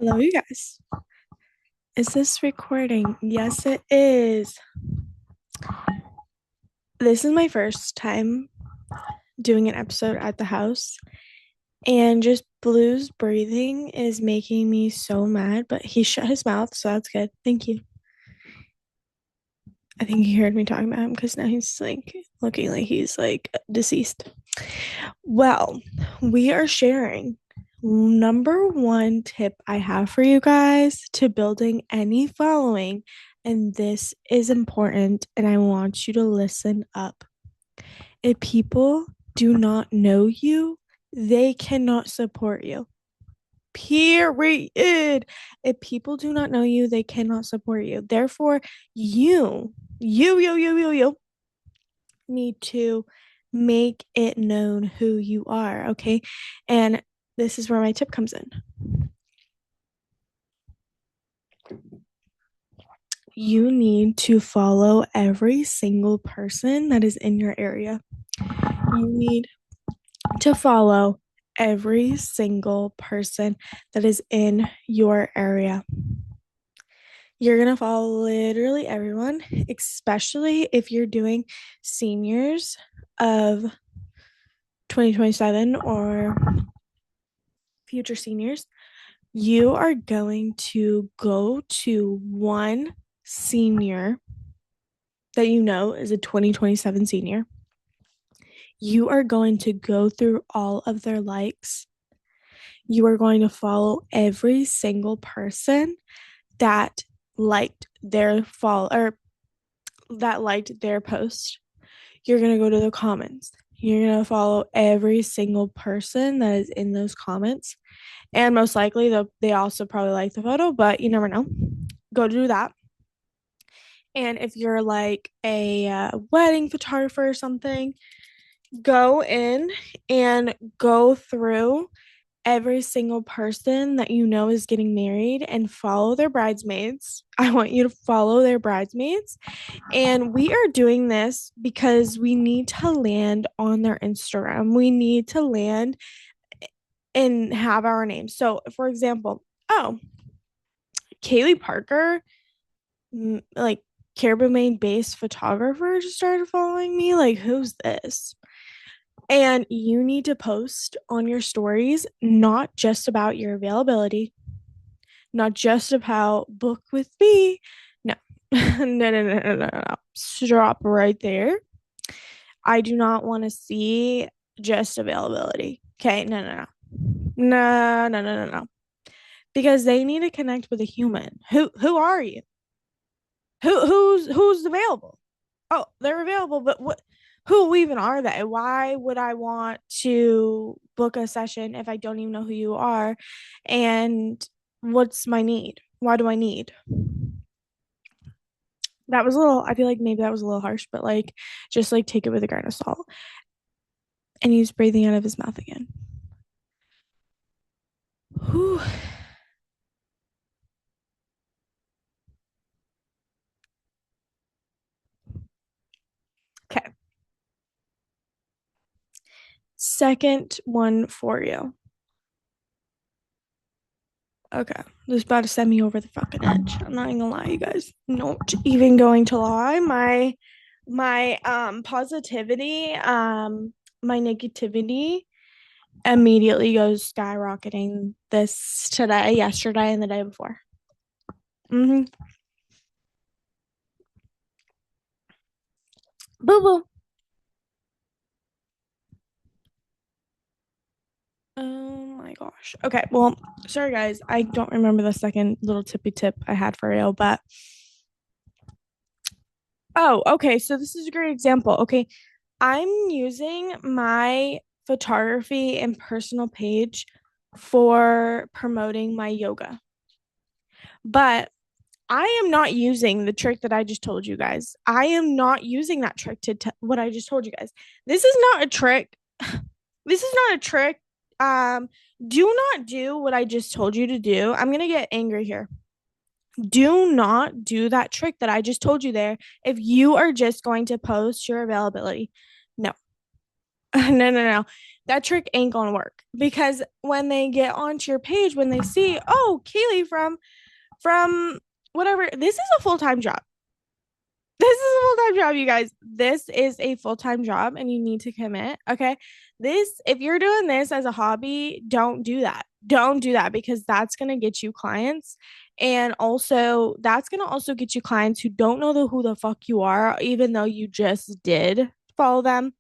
Hello, you guys. Is this recording? Yes, it is. This is my first time doing an episode at the house, and just Blue's breathing is making me so mad, but he shut his mouth, so that's good. Thank you. I think he heard me talking about him because now he's like looking like he's like deceased. Well, we are sharing number one tip I have for you guys to building any following, and this is important, and I want you to listen up. If people do not know you, they cannot support you. Period. If people do not know you, they cannot support you. Therefore, you need to make it known who you are, okay? And this is where my tip comes in. You need to follow every single person that is in your area. You need to follow every single person that is in your area. You're going to follow literally everyone, especially if you're doing seniors of 2027 or future seniors. You are going to go to one senior that you know is a 2027 senior. You are going to go through all of their likes. You are going to follow every single person that liked their follow or that liked their post. You're going to go to the comments. You're going to follow every single person that is in those comments. And most likely they also probably like the photo, but you never know. Go do that. And if you're like a wedding photographer or something, go in and go through every single person that you know is getting married and follow their bridesmaids. I want you to follow their bridesmaids. And we are doing this because we need to land on their Instagram. We need to land and have our name. So, for example, Kaylee Parker, like Caribou Maine based photographer, just started following me. Like, who's this? And you need to post on your stories, not just about your availability, not just about book with me. No, no. Stop right there. I do not want to see just availability. Okay, no. Because they need to connect with a human. Who are you? Who's available? Oh, they're available, but what? Who even are they? Why would I want to book a session if I don't even know who you are? And what's my need? Why do I need? That was a little, I feel like maybe that was a little harsh, but like, just like take it with a grain of salt. And he's breathing out of his mouth again. Whew. Okay. Second one for you. Okay. This is about to send me over the fucking edge. I'm not even gonna lie, you guys. Not even going to lie. My positivity, my negativity immediately goes skyrocketing this today, yesterday, and the day before. Mm-hmm. Boo boo. Oh my gosh. Okay. Well, sorry guys. I don't remember the second little tippy tip I had for you, but oh, okay. So this is a great example. Okay. I'm using my photography and personal page for promoting my yoga. But I am not using the trick that I just told you guys. I am not using that trick to what I just told you guys. This is not a trick. This is not a trick. Um, do not do what I just told you to do. I'm gonna get angry here. Do not do that trick that I just told you there if you are just going to post your availability. No. No. That trick ain't gonna work because when they get onto your page, when they see, oh, Kaylee from whatever, this is a full-time job. This is a full-time job, you guys. This is a full-time job and you need to commit. Okay. If you're doing this as a hobby, don't do that. Don't do that because that's going to get you clients. And also, that's going to also get you clients who don't know who the fuck you are, even though you just did follow them.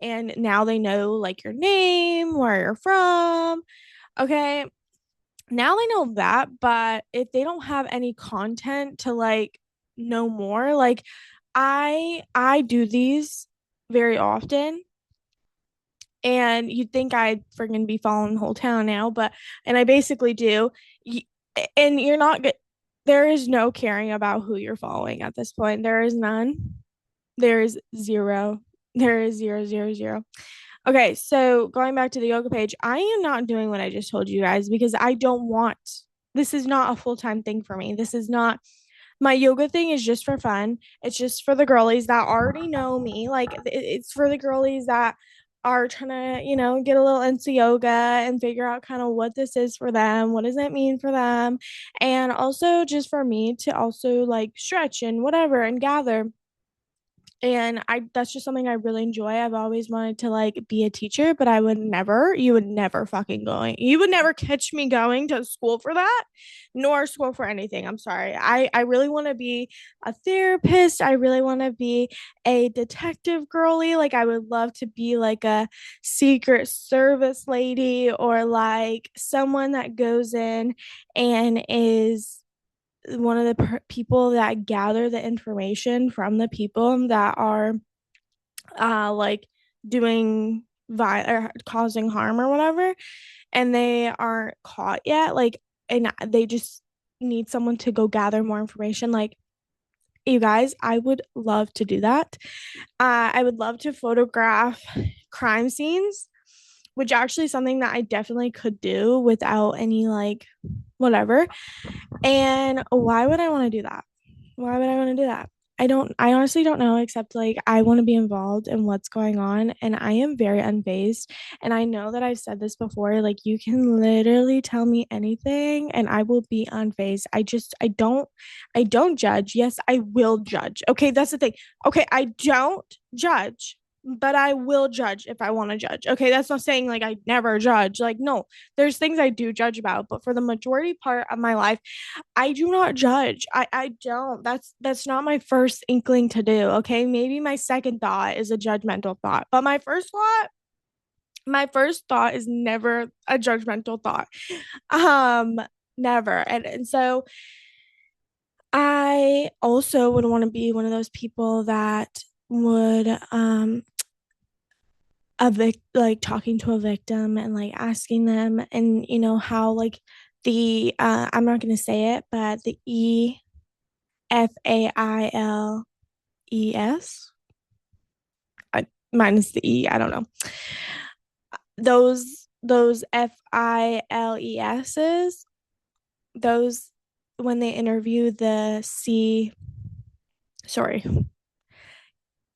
And now they know like your name, where you're from. Okay. Now they know that. But if they don't have any content to like know more, like, I do these very often, and you'd think I'd friggin' be following the whole town now, but and I basically do. And you're not good. There is no caring about who you're following at this point. There is none. There is zero. There is zero, zero, zero. Okay, so going back to the yoga page, I am not doing what I just told you guys because I don't want. This is not a full time thing for me. This is not my yoga thing is just for fun. It's just for the girlies that already know me. Like it's for the girlies that are trying to, get a little into yoga and figure out kind of what this is for them. What does it mean for them? And also just for me to also like stretch and whatever and gather, and I that's just something I really enjoy. I've always wanted to like be a teacher, but you would never fucking going. You would never catch me going to school for that, nor school for anything. I'm sorry. I really want to be a therapist. I really want to be a detective girly. Like I would love to be like a secret service lady or like someone that goes in and is one of the people that gather the information from the people that are like doing or causing harm or whatever, and they aren't caught yet, like, and they just need someone to go gather more information. Like, you guys, I would love to do that. I would love to photograph crime scenes, which actually is something that I definitely could do without any like whatever. And why would I want to do that? Why would I want to do that? I honestly don't know, except like I want to be involved in what's going on. And I am very unfazed. And I know that I've said this before, like you can literally tell me anything and I will be unfazed. I don't judge. Yes, I will judge. Okay, that's the thing. Okay, I don't judge, but I will judge if I want to judge. Okay, that's not saying like I never judge. Like, no, there's things I do judge about, but for the majority part of my life, I do not judge. I don't. That's not my first inkling to do. Okay. Maybe my second thought is a judgmental thought, but my first thought is never a judgmental thought. Um, Never. And so I also would want to be one of those people that would like talking to a victim and like asking them and how like the I'm not going to say it, but the FAILES, minus the E, I don't know. Those FILESs, those when they interview the sorry,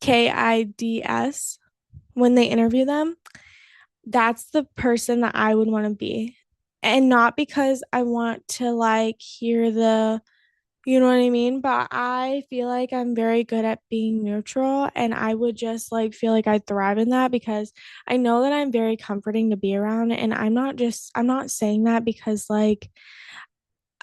KIDS, when they interview them, that's the person that I would want to be. And not because I want to like hear you know what I mean? But I feel like I'm very good at being neutral, and I would just like feel like I thrive in that because I know that I'm very comforting to be around. And I'm not saying that because like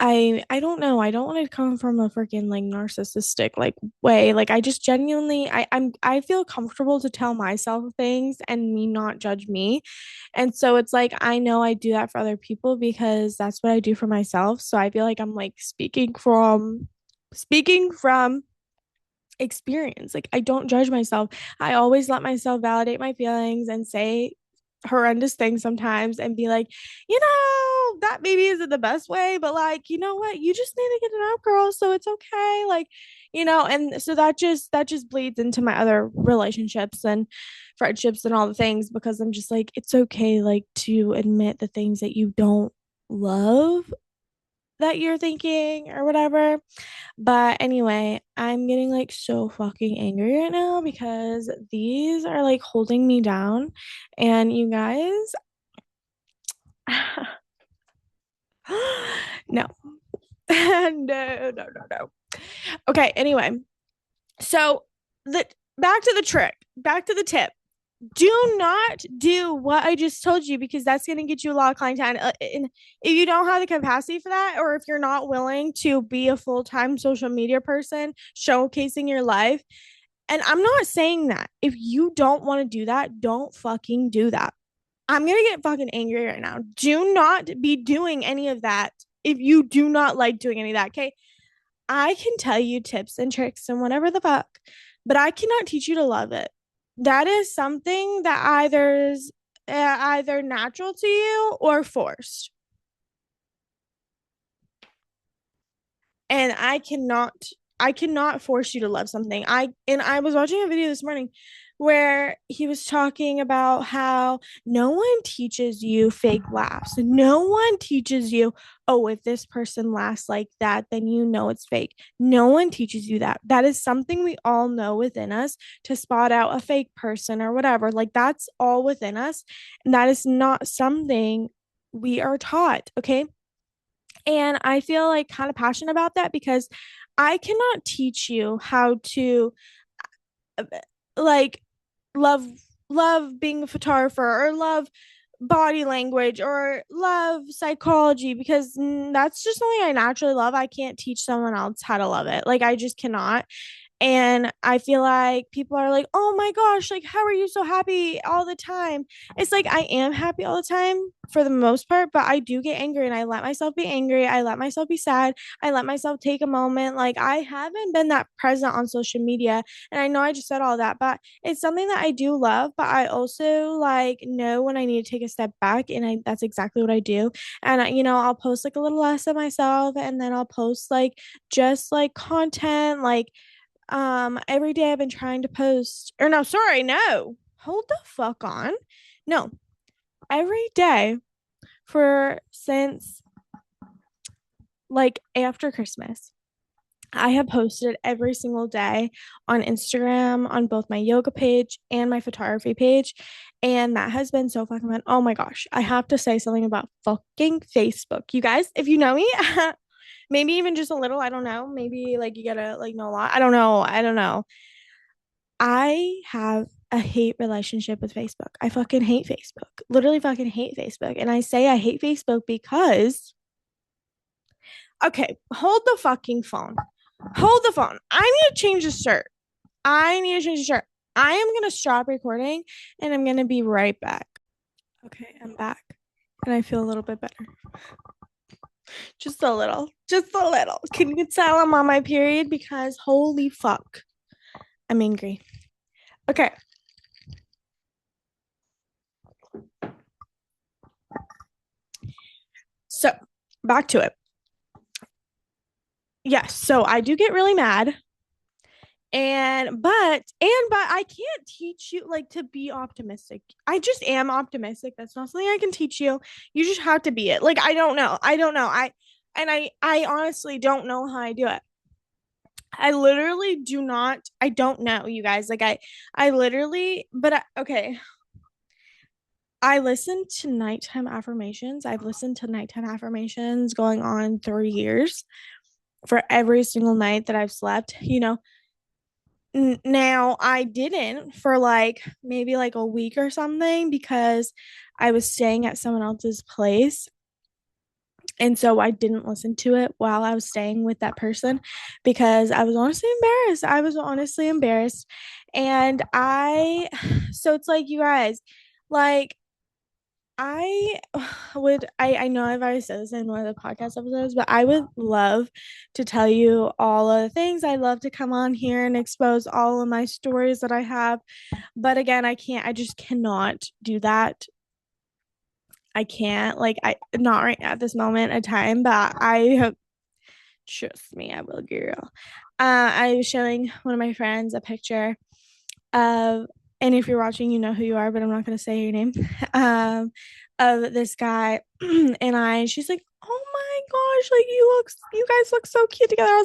I don't know. I don't want to come from a freaking like narcissistic like way. Like I just genuinely I feel comfortable to tell myself things and me not judge me. And so it's like I know I do that for other people because that's what I do for myself. So I feel like I'm like speaking from experience. Like I don't judge myself. I always let myself validate my feelings and say horrendous things sometimes and be like, that maybe isn't the best way, but like, you know what? You just need to get it out, girl. So it's okay. Like, and so that just bleeds into my other relationships and friendships and all the things because I'm just like, it's okay like to admit the things that you don't love that you're thinking or whatever. But anyway, I'm getting like so fucking angry right now because these are like holding me down. And you guys, no, no, no, no, no. Okay, anyway, so the back to the trick, back to the tip. Do not do what I just told you because that's going to get you a lot of clientele. And if you don't have the capacity for that, or if you're not willing to be a full time social media person showcasing your life, and I'm not saying that if you don't want to do that, don't fucking do that. I'm going to get fucking angry right now. Do not be doing any of that if you do not like doing any of that. Okay. I can tell you tips and tricks and whatever the fuck, but I cannot teach you to love it. That is something that either natural to you or forced. And I cannot force you to love something. I was watching a video this morning where he was talking about how no one teaches you fake laughs. No one teaches you, oh, if this person laughs like that, then you know it's fake. No one teaches you that. That is something we all know within us to spot out a fake person or whatever. Like that's all within us. And that is not something we are taught. Okay. And I feel like kind of passionate about that because I cannot teach you how to uh, like love being a photographer or love body language or love psychology because that's just something I naturally love. I can't teach someone else how to love it. Like I just cannot. And I feel like people are like, oh my gosh, like, how are you so happy all the time? It's like, I am happy all the time for the most part, but I do get angry and I let myself be angry. I let myself be sad. I let myself take a moment. Like, I haven't been that present on social media. And I know I just said all that, but it's something that I do love. But I also like know when I need to take a step back. And that's exactly what I do. And, I'll post like a little less of myself and then I'll post like just like content, like, every day I've been trying to post, or no, sorry, no, hold the fuck on. No, every day for since like after Christmas, I have posted every single day on Instagram, on both my yoga page and my photography page. And that has been so fucking fun. Oh my gosh. I have to say something about fucking Facebook. You guys, if you know me, maybe even just a little, I don't know. Maybe like you gotta like know a lot. I don't know. I don't know. I have a hate relationship with Facebook. I fucking hate Facebook. Literally fucking hate Facebook. And I say I hate Facebook because okay, hold the fucking phone. Hold the phone. I need to change the shirt. I need to change the shirt. I am gonna stop recording and I'm gonna be right back. Okay, I'm back. And I feel a little bit better. Just a little. Just a little. Can you tell I'm on my period? Because holy fuck. I'm angry. Okay. So back to it. Yes, so I do get really mad. But I can't teach you like to be optimistic. I just am optimistic. That's not something I can teach you. You just have to be it. Like I don't know. I don't know. I honestly don't know how I do it. I literally do not. I don't know, you guys. Like I literally. Okay. I listen to nighttime affirmations. I've listened to nighttime affirmations going on 3 years for every single night that I've slept. Now I didn't for like maybe like a week or something because I was staying at someone else's place. And so I didn't listen to it while I was staying with that person because I was honestly embarrassed. I was honestly embarrassed. And so it's like, you guys, like, I I know I've already said this in one of the podcast episodes, but I would love to tell you all of the things. I love to come on here and expose all of my stories that I have. But again, I can't, I just cannot do that. I can't, like, I not right at this moment in time, but I hope, trust me, I will, girl. I was showing one of my friends a picture of, and if you're watching, you know who you are, but I'm not going to say your name, of this guy. And she's like, oh my gosh, like you guys look so cute together. I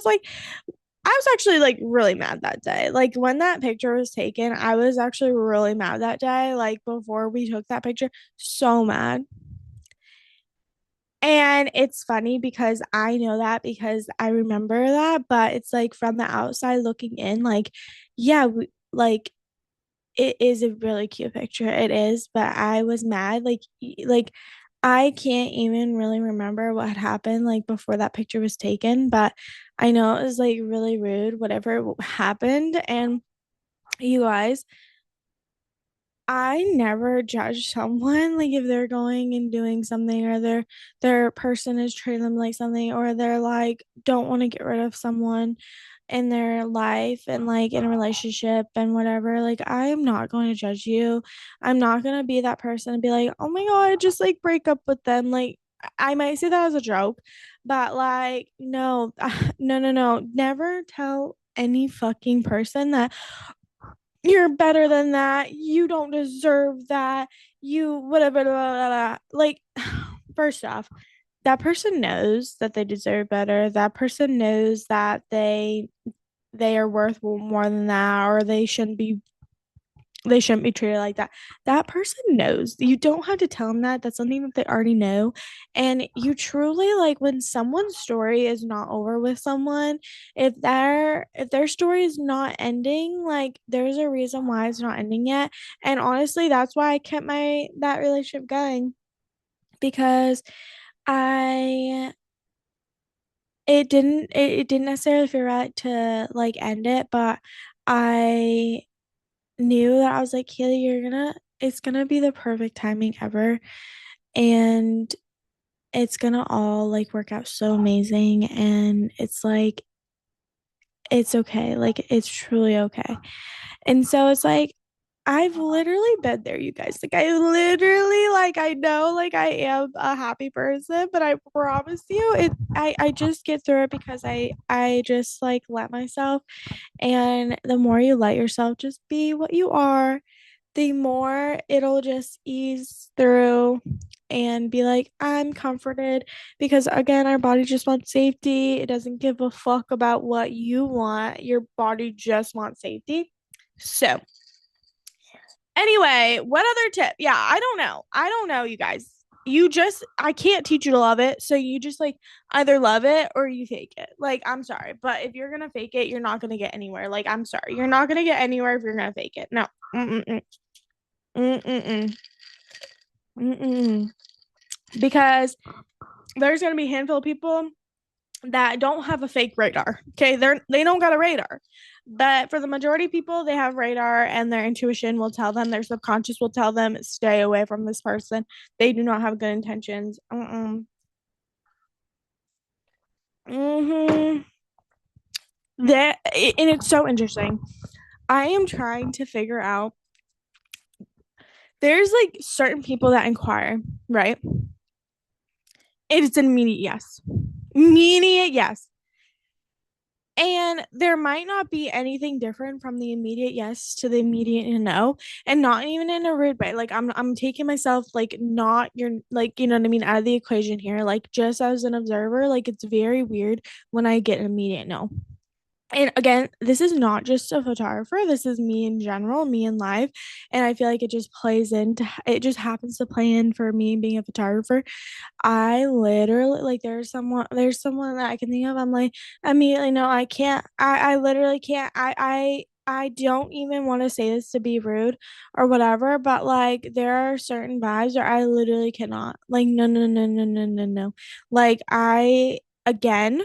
was actually like really mad that day. Like when that picture was taken, I was actually really mad that day. Like before we took that picture, so mad. And it's funny because I know that because I remember that, but it's like from the outside looking in, like, yeah, like it is a really cute picture. It is, but I was mad. Like I can't even really remember what had happened like before that picture was taken, but I know it was like really rude, whatever happened. And you guys, I never judge someone like if they're going and doing something or their person is treating them like something or they're like don't want to get rid of someone in their life and like in a relationship and whatever. Like I am not going to judge you. I'm not going to be that person and be like, "Oh my God, just like break up with them." Like I might say that as a joke, but like no, no, no, no. Never tell any fucking person that you're better than that. You don't deserve that. You whatever. Blah, blah, blah. Like, first off, that person knows that they deserve better. That person knows that they are worth more than that, or they shouldn't be treated like that. That person knows. You don't have to tell them that. That's something that they already know. And you truly like when someone's story is not over with someone, if their story is not ending, like there's a reason why it's not ending yet. And honestly, that's why I kept my that relationship going because I it didn't necessarily feel right to like end it, but I knew that I was like, Kaylee, it's gonna be the perfect timing ever. And it's gonna all like work out so amazing. And it's like, it's okay. Like, it's truly okay. And so it's like, I've literally been there, you guys. Like, I literally, like, I know, like, I am a happy person, but I promise you, I just get through it because I just like let myself. And the more you let yourself just be what you are, the more it'll just ease through and be like, I'm comforted because again, our body just wants safety. It doesn't give a fuck about what you want. Your body just wants safety. So, anyway, what other tip? Yeah, I don't know. I don't know, you guys. I can't teach you to love it. So you just like either love it or you fake it. Like, I'm sorry. But if you're going to fake it, you're not going to get anywhere. Like, I'm sorry. You're not going to get anywhere if you're going to fake it. No. Mm-mm-mm. Mm-mm-mm. Mm-mm. Because there's going to be a handful of people that don't have a fake radar. Okay, they don't got a radar. But for the majority of people, they have radar and their intuition will tell them, their subconscious will tell them, stay away from this person. They do not have good intentions. Mm-hmm. And it's so interesting. I am trying to figure out there's like certain people that inquire, right? It's an immediate yes. Immediate yes. And there might not be anything different from the immediate yes to the immediate no, and not even in a rude way. Like I'm taking myself like not your like you know what I mean out of the equation here. Like just as an observer, like it's very weird when I get an immediate no. And again, this is not just a photographer, this is me in general, me in life. And I feel like it just plays into it just happens to play in for me being a photographer. I literally like there's someone that I can think of. I'm like, immediately no, I can't. I literally can't. I don't even want to say this to be rude or whatever, but like there are certain vibes where I literally cannot. Like no no no no no no no. Like I again,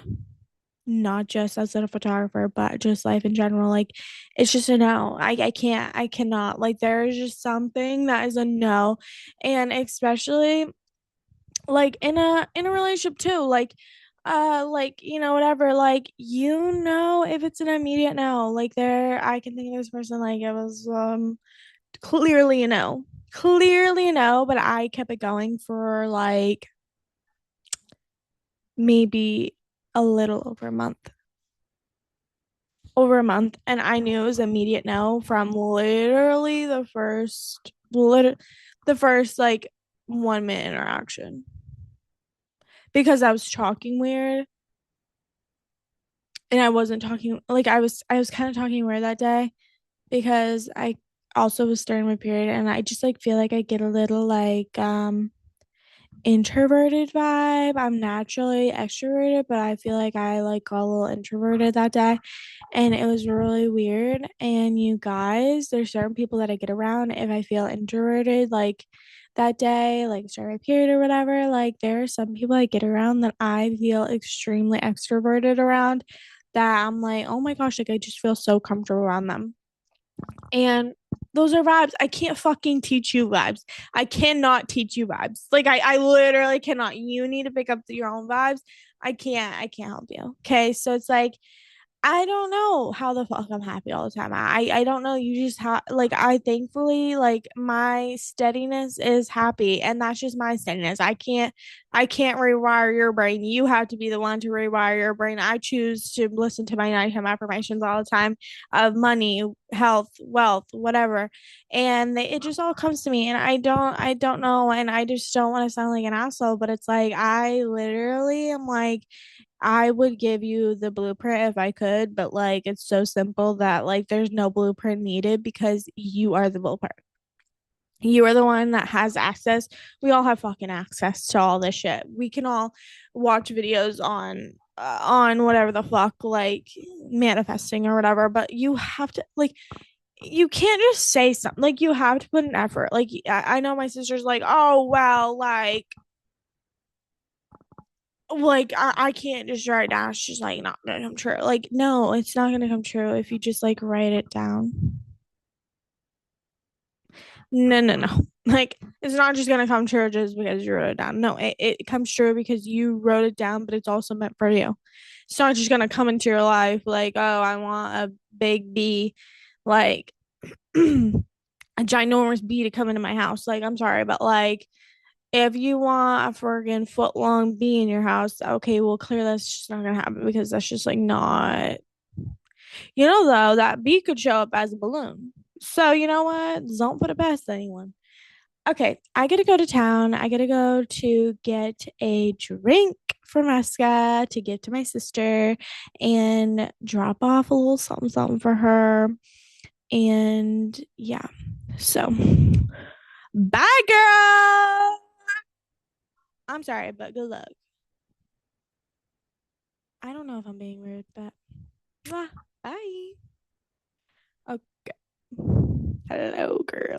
not just as a photographer, but just life in general. Like it's just a no. I cannot. Like there is just something that is a no. And especially like in a relationship too, like you know whatever, like you know if it's an immediate no, like there I can think of this person like it was clearly a no, clearly a no, but I kept it going for like maybe a little over a month, and I knew it was immediate no from literally the first like 1 minute interaction because I was talking weird and I wasn't talking like I was kind of talking weird that day because I also was starting my period and I just like feel like I get a little like introverted vibe. I'm naturally extroverted, but I feel like I like got a little introverted that day and it was really weird. And you guys, there's certain people that I get around if I feel introverted like that day, like start my period or whatever. Like there are some people I get around that I feel extremely extroverted around that I'm like, oh my gosh, like I just feel so comfortable around them. And those are vibes. I can't fucking teach you vibes. I cannot teach you vibes. Like I literally cannot. You need to pick up your own vibes. I can't help you. Okay. So it's like I don't know how the fuck I'm happy all the time. I don't know. You just have like I thankfully like my steadiness is happy and that's just my steadiness. I can't rewire your brain. You have to be the one to rewire your brain. I choose to listen to my nighttime affirmations all the time of money, health, wealth, whatever. And it just all comes to me and I don't know and I just don't want to sound like an asshole, but it's like I literally am like I would give you the blueprint if I could, but like it's so simple that like there's no blueprint needed because you are the blueprint. You are the one that has access. We all have fucking access to all this shit. We can all watch videos on whatever the fuck like manifesting or whatever, but you have to like you can't just say something. Like you have to put an effort. Like I know my sister's like, "Oh, well, I can't just write it down. It's just like not gonna come true. Like, no, it's not gonna come true if you just like write it down. No, no, no. Like, it's not just gonna come true just because you wrote it down. No, it comes true because you wrote it down, but it's also meant for you. It's not just gonna come into your life like, oh, I want a big bee, like a ginormous bee to come into my house. Like, I'm sorry, but like if you want a friggin' foot long bee in your house, okay, well, clearly that's just not gonna happen because that's just like not. You know, though, that bee could show up as a balloon. So, you know what? Don't put it past anyone. Okay, I gotta go to town. I gotta go to get a drink for Mesca to give to my sister and drop off a little something something for her. And yeah, so bye, girl. I'm sorry, but good luck. I don't know if I'm being rude, but bye. Okay. Hello, girl.